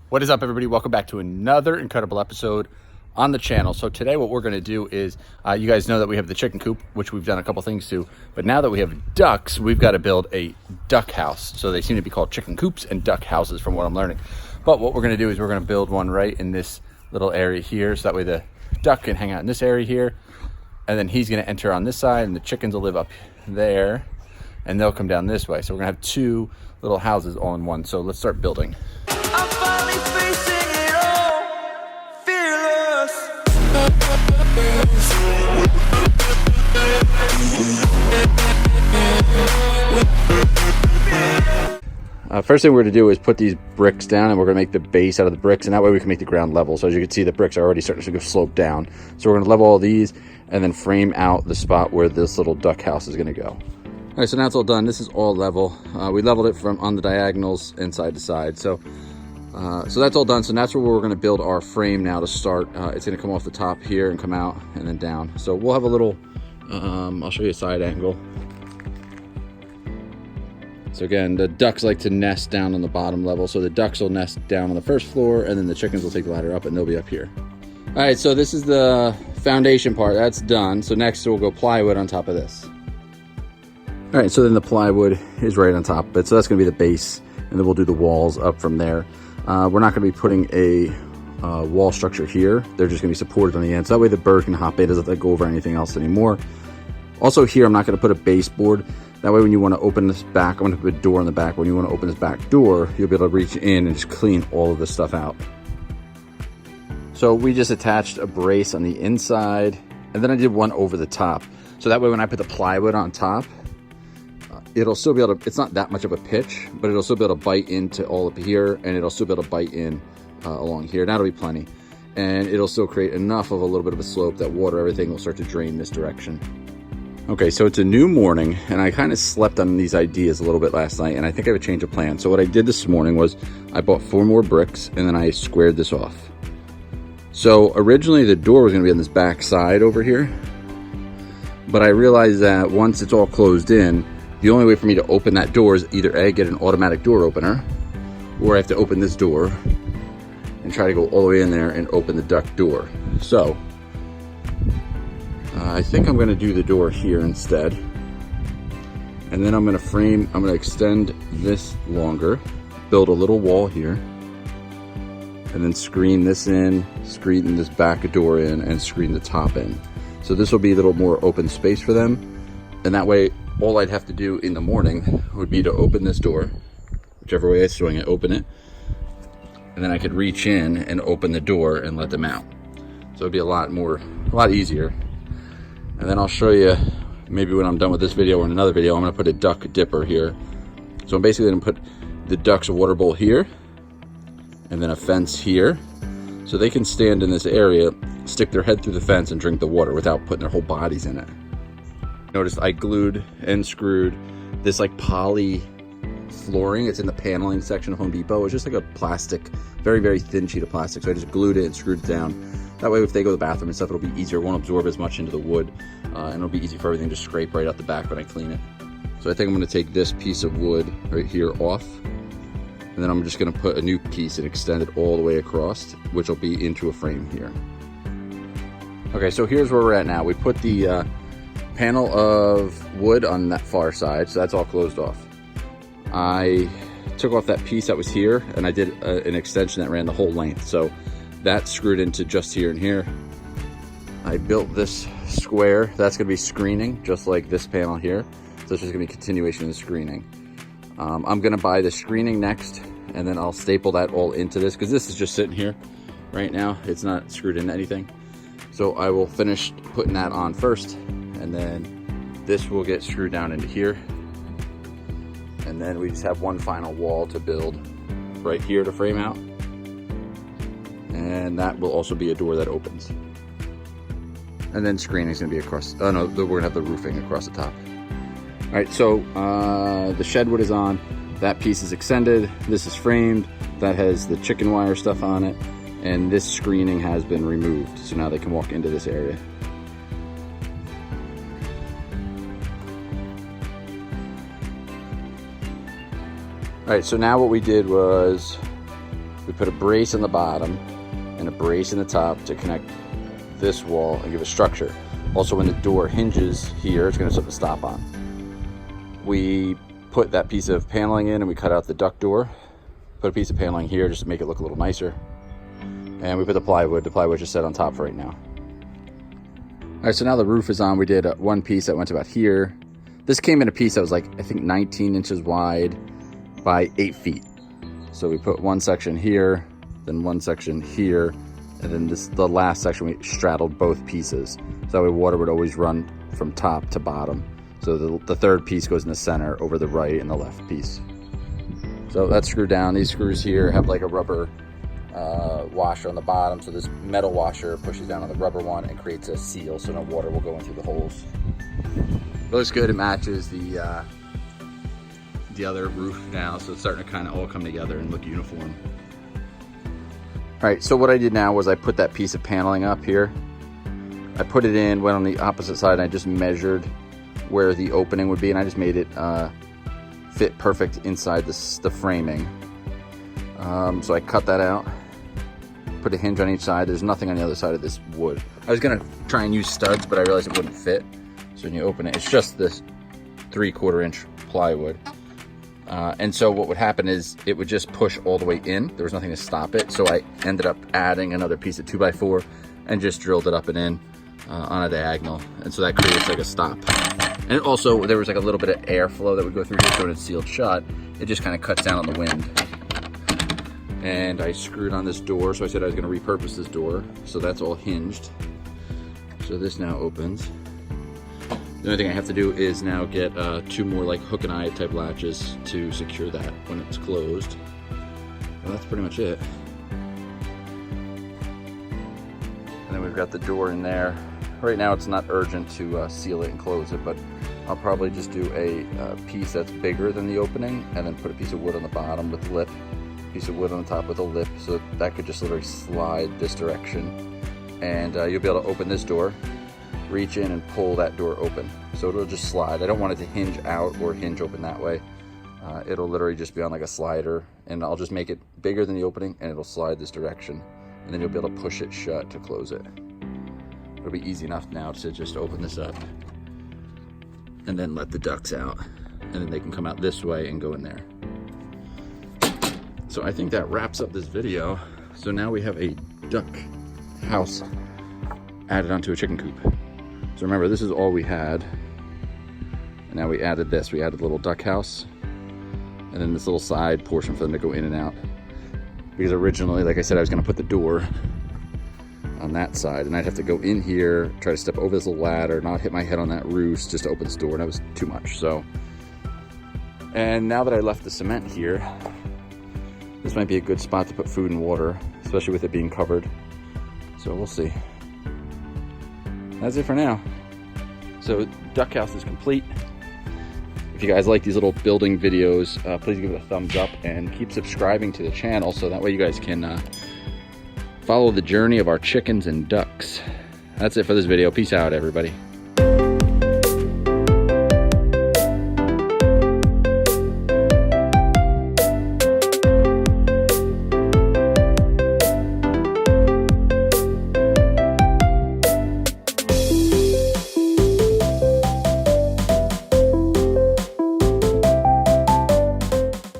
What is up, everybody? Welcome back to another incredible episode on the channel. So today what we're going to do is, you guys know that we have the chicken coop, which we've done a couple things to, but now that we have ducks, we've got to build a duck house. So they seem to be called chicken coops and duck houses from what I'm learning. But what we're going to do is we're going to build one right in this little area here, so that way the duck can hang out in this area here, and then he's going to enter on this side, and the chickens will live up there, and they'll come down this way. So we're going to have two little houses all in one. So let's start building. First thing we're going to do is put these bricks down, and we're going to make the base out of the bricks, and that way we can make the ground level. So as you can see, the bricks are already starting to slope down. So we're going to level all these and then frame out the spot where this little duck house is going to go. All right, so now it's all done. This is all level. We leveled it from on the diagonals and side to side. So that's all done. So that's where we're going to build our frame now to start. It's going to come off the top here and come out and then down. So we'll have a little, I'll show you a side angle. So again, the ducks like to nest down on the bottom level. So the ducks will nest down on the first floor, and then the chickens will take the ladder up and they'll be up here. All right, so this is the foundation part. That's done. So next we'll go plywood on top of this. All right, so then the plywood is right on top of it. So that's gonna be the base, and then we'll do the walls up from there. We're not gonna be putting a wall structure here. They're just gonna be supported on the end. So that way the bird can hop in, doesn't go over anything else anymore. Also here, I'm not gonna put a baseboard. That way when you wanna open this back, I'm gonna put a door in the back. When you wanna open this back door, you'll be able to reach in and just clean all of this stuff out. So we just attached a brace on the inside, and then I did one over the top. So that way when I put the plywood on top, it'll still be able to, it's not that much of a pitch, but it'll still be able to bite into all up here, and it'll still be able to bite in along here. That'll be plenty. And it'll still create enough of a little bit of a slope that water, everything will start to drain this direction. Okay, so it's a new morning, and I kind of slept on these ideas a little bit last night, and I think I have a change of plan. So what I did this morning was I bought 4 more bricks, and then I squared this off. So originally the door was gonna be on this back side over here, but I realized that once it's all closed in, the only way for me to open that door is either A, get an automatic door opener, or I have to open this door and try to go all the way in there and open the duck door. So I think I'm gonna do the door here instead. And then I'm gonna extend this longer, build a little wall here, and then screen this in, screen this back door in, and screen the top in. So this will be a little more open space for them. And that way, all I'd have to do in the morning would be to open this door, whichever way I swing it, open it, and then I could reach in and open the door and let them out. So it'd be a lot easier. And then I'll show you, maybe when I'm done with this video or in another video, I'm gonna put a duck dipper here. So I'm basically gonna put the duck's water bowl here, and then a fence here, so they can stand in this area, stick their head through the fence and drink the water without putting their whole bodies in it. Notice I glued and screwed this like poly flooring. It's in the paneling section of Home Depot. It's just like a plastic, very, very thin sheet of plastic. So I just glued it and screwed it down. That way if they go to the bathroom and stuff, it'll be easier. It won't absorb as much into the wood, and it'll be easy for everything to scrape right out the back when I clean it. So I think I'm gonna take this piece of wood right here off, and then I'm just gonna put a new piece and extend it all the way across, which will be into a frame here. Okay, so here's where we're at now. We put the panel of wood on that far side, so that's all closed off. I took off that piece that was here, and I did an extension that ran the whole length. So that's screwed into just here and here. I built this square. That's gonna be screening, just like this panel here. So it's just gonna be continuation of the screening. I'm gonna buy the screening next, and then I'll staple that all into this, because this is just sitting here right now. It's not screwed into anything. So I will finish putting that on first, and then this will get screwed down into here. And then we just have one final wall to build right here to frame out. And that will also be a door that opens. And then screening is gonna be across, oh no, we're gonna have the roofing across the top. All right, so the shed wood is on. That piece is extended. This is framed. That has the chicken wire stuff on it. And this screening has been removed. So now they can walk into this area. All right, so now what we did was We put a brace on the bottom and a brace in the top to connect this wall and give it structure. Also, when the door hinges here, it's going to put the stop on. We put that piece of paneling in and we cut out the duct door. Put a piece of paneling here just to make it look a little nicer. And we put the plywood. The plywood's just set on top for right now. All right, so now the roof is on. We did one piece that went about here. This came in a piece that was like, I think 19 inches wide by 8 feet. So we put one section here, then one section here, and then the last section we straddled both pieces. So that way water would always run from top to bottom. So the third piece goes in the center over the right and the left piece. So that's screwed down. These screws here have like a rubber washer on the bottom. So this metal washer pushes down on the rubber one and creates a seal so no water will go in through the holes. It looks good. It matches the other roof now. So it's starting to kind of all come together and look uniform. All right, so what I did now was I put that piece of paneling up here. I put it in, went on the opposite side, and I just measured where the opening would be, and I just made it fit perfect inside the framing. So I cut that out, put a hinge on each side. There's nothing on the other side of this wood. I was gonna try and use studs, but I realized it wouldn't fit. So when you open it, it's just this 3/4 inch plywood. And so what would happen is it would just push all the way in. There was nothing to stop it. So I ended up adding another piece of 2x4 and just drilled it up and in on a diagonal. And so that creates like a stop. And also there was like a little bit of airflow that would go through here, so when it's sealed shut, it just kind of cuts down on the wind. And I screwed on this door. So I said I was gonna repurpose this door. So that's all hinged. So this now opens. The only thing I have to do is now get 2 more like hook and eye type latches to secure that when it's closed. Well, that's pretty much it. And then we've got the door in there. Right now it's not urgent to seal it and close it, but I'll probably just do a piece that's bigger than the opening and then put a piece of wood on the bottom with the lip, piece of wood on the top with a lip, so that could just literally slide this direction. And you'll be able to open this door, reach in and pull that door open. So it'll just slide. I don't want it to hinge out or hinge open that way. It'll literally just be on like a slider, and I'll just make it bigger than the opening and it'll slide this direction. And then you'll be able to push it shut to close it. It'll be easy enough now to just open this up and then let the ducts out. And then they can come out this way and go in there. So I think that wraps up this video. So now we have a duck house added onto a chicken coop. So remember, this is all we had. And now we added this. We added a little duck house and then this little side portion for them to go in and out. Because originally, like I said, I was gonna put the door on that side and I'd have to go in here, try to step over this little ladder, not hit my head on that roost just to open this door, and that was too much. So, and now that I left the cement here, this might be a good spot to put food and water, especially with it being covered. So we'll see. That's it for now. So duck house is complete. If you guys like these little building videos, please give it a thumbs up and keep subscribing to the channel so that way you guys can follow the journey of our chickens and ducks. That's it for this video. Peace out, everybody.